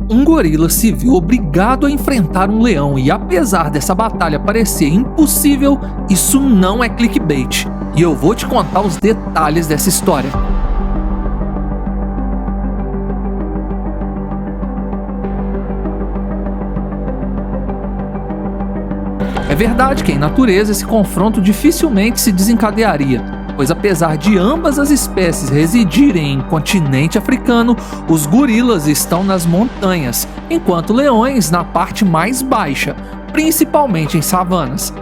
Um gorila se viu obrigado a enfrentar um leão e, apesar dessa batalha parecer impossível, isso não é clickbait. E eu vou te contar os detalhes dessa história. É verdade que em natureza esse confronto dificilmente se desencadearia, pois apesar de ambas as espécies residirem em continente africano, os gorilas estão nas montanhas, enquanto leões na parte mais baixa, principalmente em savanas.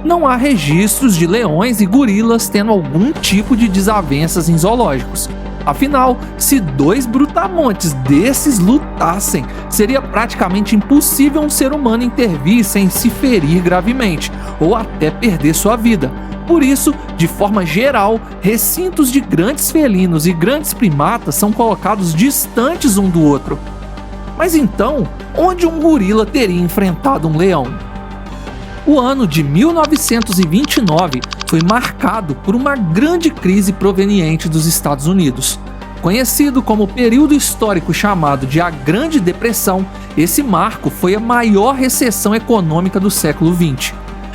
Não há registros de leões e gorilas tendo algum tipo de desavenças em zoológicos. Afinal, se dois brutamontes desses lutassem, seria praticamente impossível um ser humano intervir sem se ferir gravemente, ou até perder sua vida. Por isso, de forma geral, recintos de grandes felinos e grandes primatas são colocados distantes um do outro. Mas então, onde um gorila teria enfrentado um leão? O ano de 1929 foi marcado por uma grande crise proveniente dos Estados Unidos. Conhecido como o período histórico chamado de a Grande Depressão, esse marco foi a maior recessão econômica do século XX.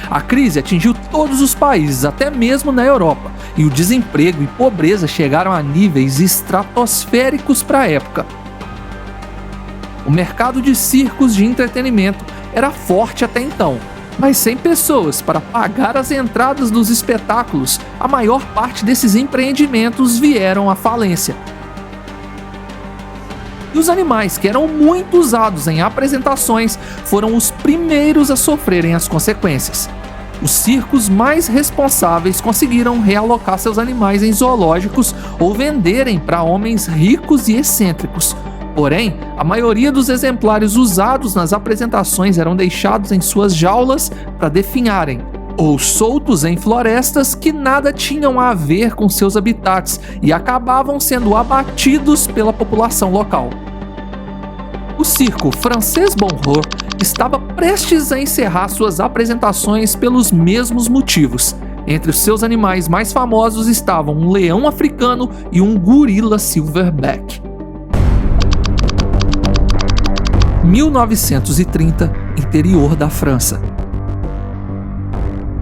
A crise atingiu todos os países, até mesmo na Europa, e o desemprego e pobreza chegaram a níveis estratosféricos para a época. O mercado de circos de entretenimento era forte até então, mas sem pessoas para pagar as entradas dos espetáculos, a maior parte desses empreendimentos vieram à falência. E os animais, que eram muito usados em apresentações, foram os primeiros a sofrerem as consequências. Os circos mais responsáveis conseguiram realocar seus animais em zoológicos ou venderem para homens ricos e excêntricos. Porém, a maioria dos exemplares usados nas apresentações eram deixados em suas jaulas para definharem, ou soltos em florestas que nada tinham a ver com seus habitats e acabavam sendo abatidos pela população local. O circo Francês Bonheur estava prestes a encerrar suas apresentações pelos mesmos motivos. Entre os seus animais mais famosos estavam um leão africano e um gorila silverback. 1930, interior da França.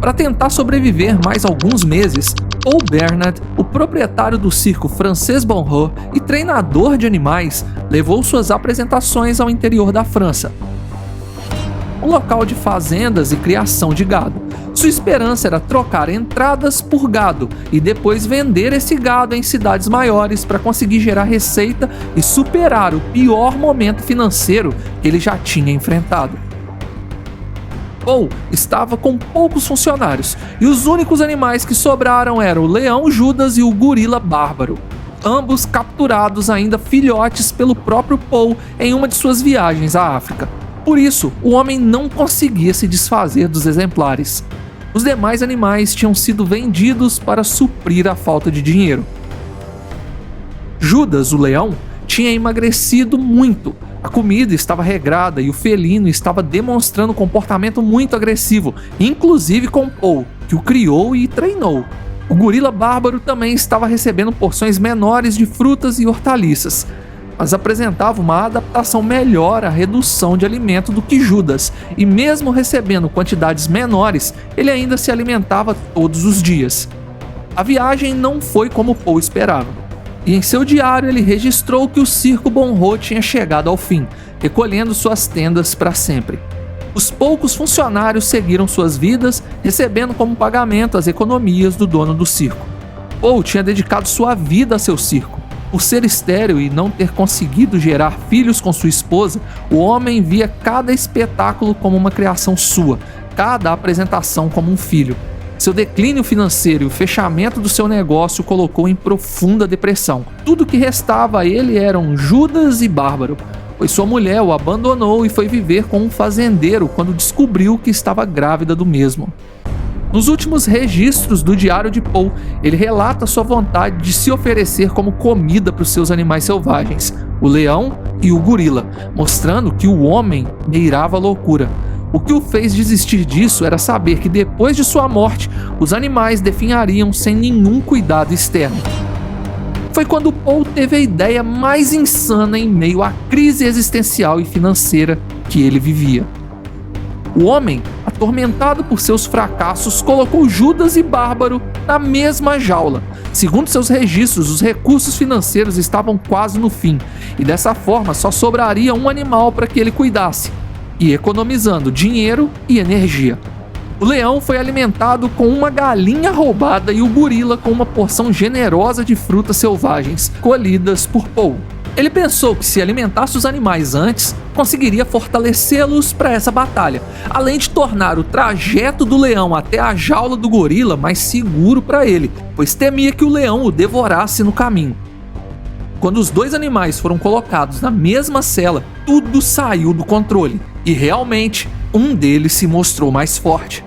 Para tentar sobreviver mais alguns meses, Paul Bernard, o proprietário do circo Francês Bonheur e treinador de animais, levou suas apresentações ao interior da França, um local de fazendas e criação de gado. Sua esperança era trocar entradas por gado e depois vender esse gado em cidades maiores para conseguir gerar receita e superar o pior momento financeiro que ele já tinha enfrentado. Paul estava com poucos funcionários e os únicos animais que sobraram eram o leão Judas e o gorila Bárbaro, ambos capturados ainda filhotes pelo próprio Paul em uma de suas viagens à África. Por isso, o homem não conseguia se desfazer dos exemplares. Os demais animais tinham sido vendidos para suprir a falta de dinheiro. Judas, o leão, tinha emagrecido muito. A comida estava regrada e o felino estava demonstrando um comportamento muito agressivo, inclusive com Paul, que o criou e treinou. O gorila bárbaro também estava recebendo porções menores de frutas e hortaliças, mas apresentava uma adaptação melhor à redução de alimento do que Judas, e mesmo recebendo quantidades menores, ele ainda se alimentava todos os dias. A viagem não foi como Paul esperava, e em seu diário ele registrou que o circo Bonheur tinha chegado ao fim, recolhendo suas tendas para sempre. Os poucos funcionários seguiram suas vidas, recebendo como pagamento as economias do dono do circo. Paul tinha dedicado sua vida a seu circo. Por ser estéril e não ter conseguido gerar filhos com sua esposa, o homem via cada espetáculo como uma criação sua, cada apresentação como um filho. Seu declínio financeiro e o fechamento do seu negócio o colocou em profunda depressão. Tudo que restava a ele eram Judas e Bárbaro, pois sua mulher o abandonou e foi viver com um fazendeiro quando descobriu que estava grávida do mesmo. Nos últimos registros do diário de Paul, ele relata sua vontade de se oferecer como comida para os seus animais selvagens, o leão e o gorila, mostrando que o homem beirava a loucura. O que o fez desistir disso era saber que depois de sua morte, os animais definhariam sem nenhum cuidado externo. foi quando Paul teve a ideia mais insana em meio à crise existencial e financeira que ele vivia. O homem, atormentado por seus fracassos, colocou Judas e Bárbaro na mesma jaula. Segundo seus registros, os recursos financeiros estavam quase no fim, e dessa forma só sobraria um animal para que ele cuidasse, e economizando dinheiro e energia. O leão foi alimentado com uma galinha roubada e o gorila com uma porção generosa de frutas selvagens colhidas por Paul. Ele pensou que se alimentasse os animais antes, conseguiria fortalecê-los para essa batalha, além de tornar o trajeto do leão até a jaula do gorila mais seguro para ele, pois temia que o leão o devorasse no caminho. Quando os dois animais foram colocados na mesma cela, tudo saiu do controle, e realmente um deles se mostrou mais forte.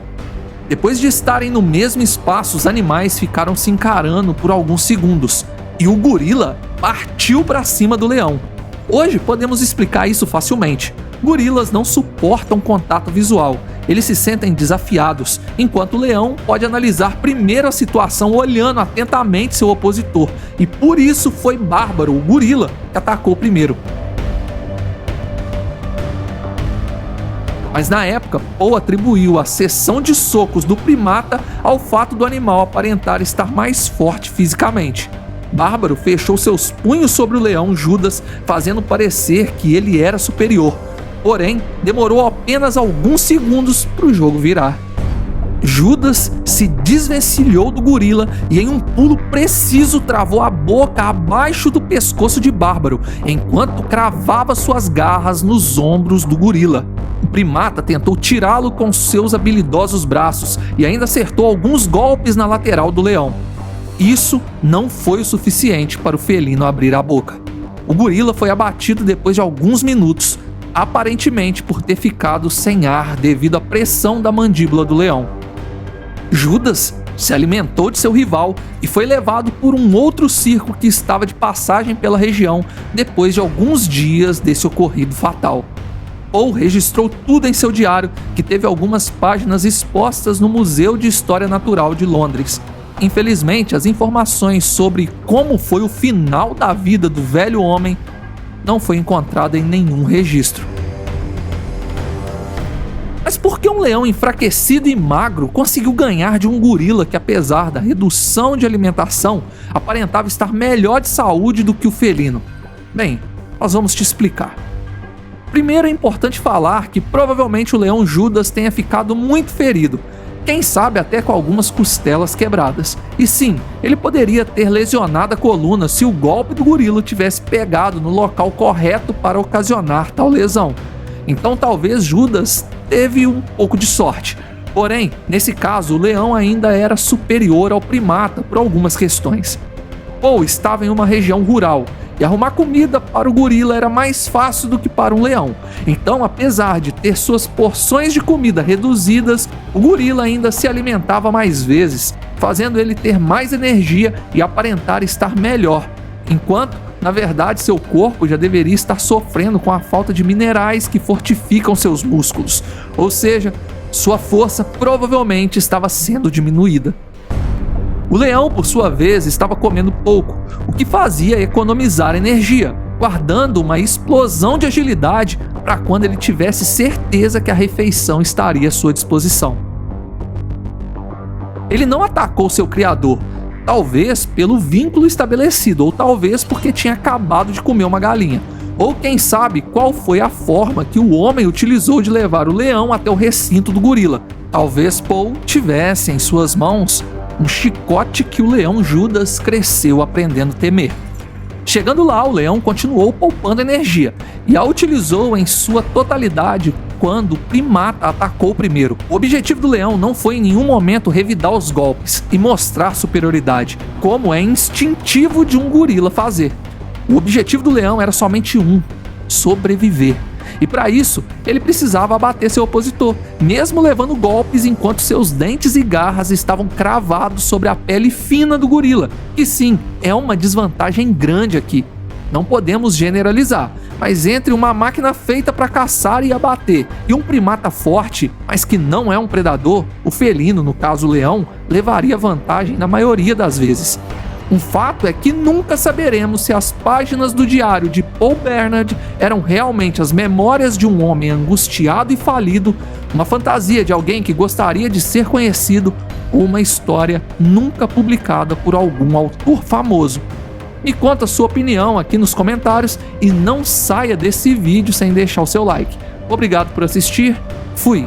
Depois de estarem no mesmo espaço, os animais ficaram se encarando por alguns segundos, e o gorila partiu para cima do leão. Hoje podemos explicar isso facilmente. Gorilas não suportam contato visual, eles se sentem desafiados, enquanto o leão pode analisar primeiro a situação olhando atentamente seu opositor, e por isso foi Bárbaro, o gorila, que atacou primeiro. Mas na época, Paul atribuiu a sessão de socos do primata ao fato do animal aparentar estar mais forte fisicamente. Bárbaro fechou seus punhos sobre o leão Judas, fazendo parecer que ele era superior. Porém, demorou apenas alguns segundos para o jogo virar. Judas se desvencilhou do gorila e em um pulo preciso travou a boca abaixo do pescoço de Bárbaro, enquanto cravava suas garras nos ombros do gorila. O primata tentou tirá-lo com seus habilidosos braços e ainda acertou alguns golpes na lateral do leão. Isso não foi o suficiente para o felino abrir a boca. O gorila foi abatido depois de alguns minutos, aparentemente por ter ficado sem ar devido à pressão da mandíbula do leão. Judas se alimentou de seu rival e foi levado por um outro circo que estava de passagem pela região depois de alguns dias desse ocorrido fatal. Paul registrou tudo em seu diário, que teve algumas páginas expostas no Museu de História Natural de Londres. Infelizmente, as informações sobre como foi o final da vida do velho homem não foi encontrada em nenhum registro. Mas por que um leão enfraquecido e magro conseguiu ganhar de um gorila que, apesar da redução de alimentação, aparentava estar melhor de saúde do que o felino? Bem, nós vamos te explicar. Primeiro é importante falar que provavelmente o leão Judas tenha ficado muito ferido, quem sabe até com algumas costelas quebradas. E sim, ele poderia ter lesionado a coluna se o golpe do gorila tivesse pegado no local correto para ocasionar tal lesão. Então talvez Judas teve um pouco de sorte. Porém, nesse caso, o leão ainda era superior ao primata por algumas questões. Paul estava em uma região rural, e arrumar comida para o gorila era mais fácil do que para um leão. Então, apesar de ter suas porções de comida reduzidas, o gorila ainda se alimentava mais vezes, fazendo ele ter mais energia e aparentar estar melhor, enquanto, na verdade, seu corpo já deveria estar sofrendo com a falta de minerais que fortificam seus músculos, ou seja, sua força provavelmente estava sendo diminuída. O leão, por sua vez, estava comendo pouco, o que fazia economizar energia, guardando uma explosão de agilidade para quando ele tivesse certeza que a refeição estaria à sua disposição. Ele não atacou seu criador, talvez pelo vínculo estabelecido, ou talvez porque tinha acabado de comer uma galinha, ou quem sabe qual foi a forma que o homem utilizou de levar o leão até o recinto do gorila. Talvez Paul tivesse em suas mãos um chicote que o leão Judas cresceu aprendendo a temer. Chegando lá, o leão continuou poupando energia e a utilizou em sua totalidade quando o primata atacou primeiro. O objetivo do leão não foi em nenhum momento revidar os golpes e mostrar superioridade, como é instintivo de um gorila fazer. O objetivo do leão era somente um: sobreviver. E para isso, ele precisava abater seu opositor, mesmo levando golpes enquanto seus dentes e garras estavam cravados sobre a pele fina do gorila, que sim, é uma desvantagem grande aqui. Não podemos generalizar, mas entre uma máquina feita para caçar e abater e um primata forte, mas que não é um predador, o felino, no caso o leão, levaria vantagem na maioria das vezes. Um fato é que nunca saberemos se as páginas do diário de Paul Bernard eram realmente as memórias de um homem angustiado e falido, uma fantasia de alguém que gostaria de ser conhecido ou uma história nunca publicada por algum autor famoso. Me conta a sua opinião aqui nos comentários e não saia desse vídeo sem deixar o seu like. Obrigado por assistir, fui!